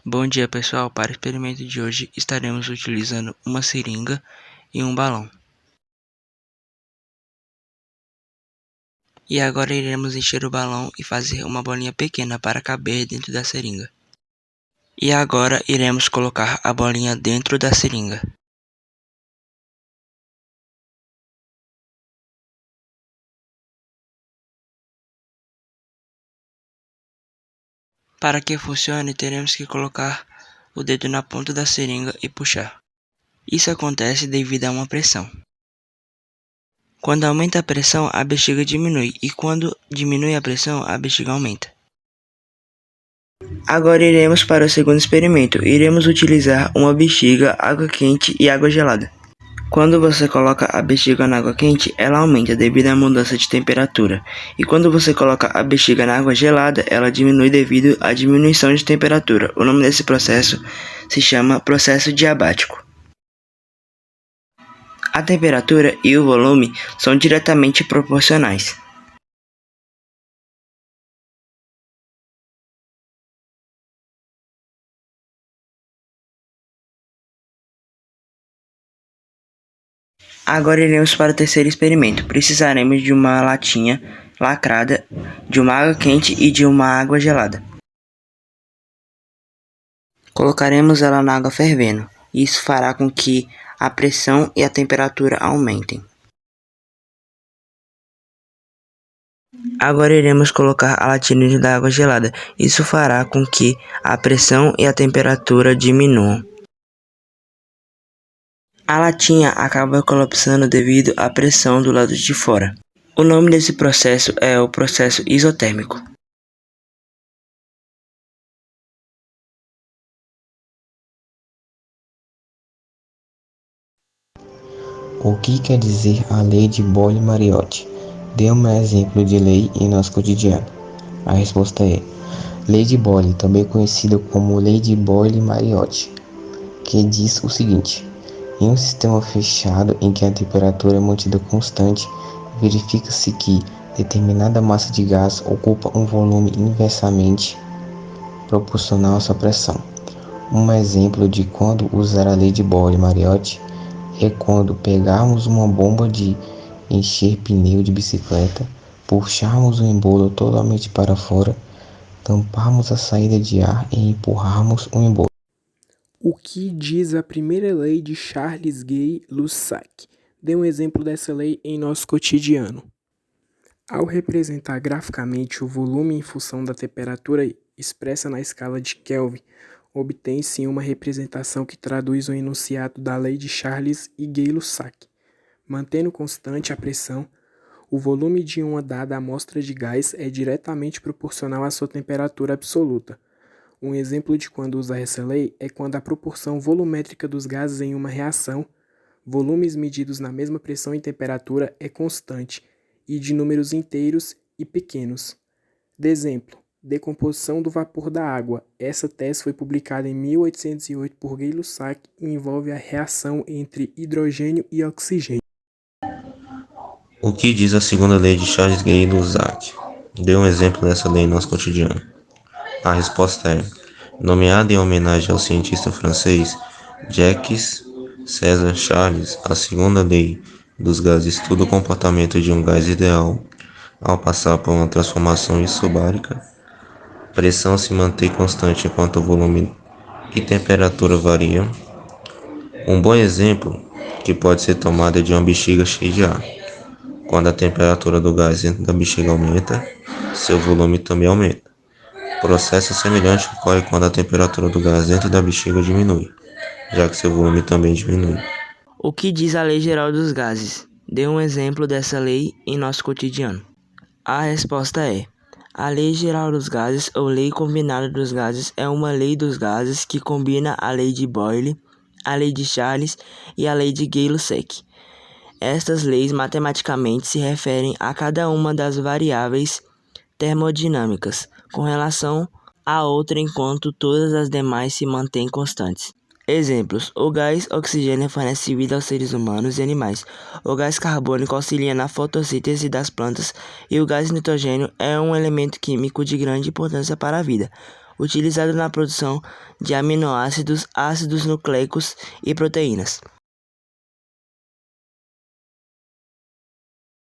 Bom dia pessoal, para o experimento de hoje estaremos utilizando uma seringa e um balão. E agora iremos encher o balão e fazer uma bolinha pequena para caber dentro da seringa. E agora iremos colocar a bolinha dentro da seringa. Para que funcione, teremos que colocar o dedo na ponta da seringa e puxar. Isso acontece devido a uma pressão. Quando aumenta a pressão, a bexiga diminui, e quando diminui a pressão, a bexiga aumenta. Agora iremos para o segundo experimento. Iremos utilizar uma bexiga, água quente e água gelada. Quando você coloca a bexiga na água quente, ela aumenta devido à mudança de temperatura. E quando você coloca a bexiga na água gelada, ela diminui devido à diminuição de temperatura. O nome desse processo se chama processo diabático. A temperatura e o volume são diretamente proporcionais. Agora iremos para o terceiro experimento. Precisaremos de uma latinha lacrada, de uma água quente e de uma água gelada. Colocaremos ela na água fervendo. Isso fará com que a pressão e a temperatura aumentem. Agora iremos colocar a latinha dentro da água gelada. Isso fará com que a pressão e a temperatura diminuam. A latinha acaba colapsando devido à pressão do lado de fora. O nome desse processo é o processo isotérmico. O que quer dizer a lei de Boyle-Mariotti? Dê um exemplo de lei em nosso cotidiano. A resposta é: lei de Boyle, também conhecida como lei de Boyle-Mariotti, que diz o seguinte: em um sistema fechado em que a temperatura é mantida constante, verifica-se que determinada massa de gás ocupa um volume inversamente proporcional à sua pressão. Um exemplo de quando usar a lei de Boyle-Mariotti é quando pegarmos uma bomba de encher pneu de bicicleta, puxarmos o embolo totalmente para fora, tamparmos a saída de ar e empurrarmos o embolo. O que diz a primeira lei de Charles Gay-Lussac? Dê um exemplo dessa lei em nosso cotidiano. Ao representar graficamente o volume em função da temperatura expressa na escala de Kelvin, obtém-se uma representação que traduz o enunciado da lei de Charles e Gay-Lussac. Mantendo constante a pressão, o volume de uma dada amostra de gás é diretamente proporcional à sua temperatura absoluta. Um exemplo de quando usar essa lei é quando a proporção volumétrica dos gases em uma reação, volumes medidos na mesma pressão e temperatura, é constante e de números inteiros e pequenos. De exemplo, decomposição do vapor da água. Essa tese foi publicada em 1808 por Gay-Lussac e envolve a reação entre hidrogênio e oxigênio. O que diz a segunda lei de Charles Gay-Lussac? Dê um exemplo dessa lei em nosso cotidiano. A resposta é: nomeada em homenagem ao cientista francês Jacques César Charles, a segunda lei dos gases estuda o comportamento de um gás ideal ao passar por uma transformação isobárica. Pressão se mantém constante enquanto o volume e temperatura variam. Um bom exemplo que pode ser tomado é de uma bexiga cheia de ar. Quando a temperatura do gás dentro da bexiga aumenta, seu volume também aumenta. Processo semelhante ocorre quando a temperatura do gás dentro da bexiga diminui, já que seu volume também diminui. O que diz a Lei Geral dos Gases? Dê um exemplo dessa lei em nosso cotidiano. A resposta é: a Lei Geral dos Gases ou Lei Combinada dos Gases é uma lei dos gases que combina a Lei de Boyle, a Lei de Charles e a Lei de Gay-Lussac. Estas leis matematicamente se referem a cada uma das variáveis termodinâmicas com relação à outra, enquanto todas as demais se mantêm constantes. Exemplos: o gás oxigênio fornece vida aos seres humanos e animais. O gás carbônico auxilia na fotossíntese das plantas e o gás nitrogênio é um elemento químico de grande importância para a vida. utilizado na produção de aminoácidos, ácidos nucleicos e proteínas.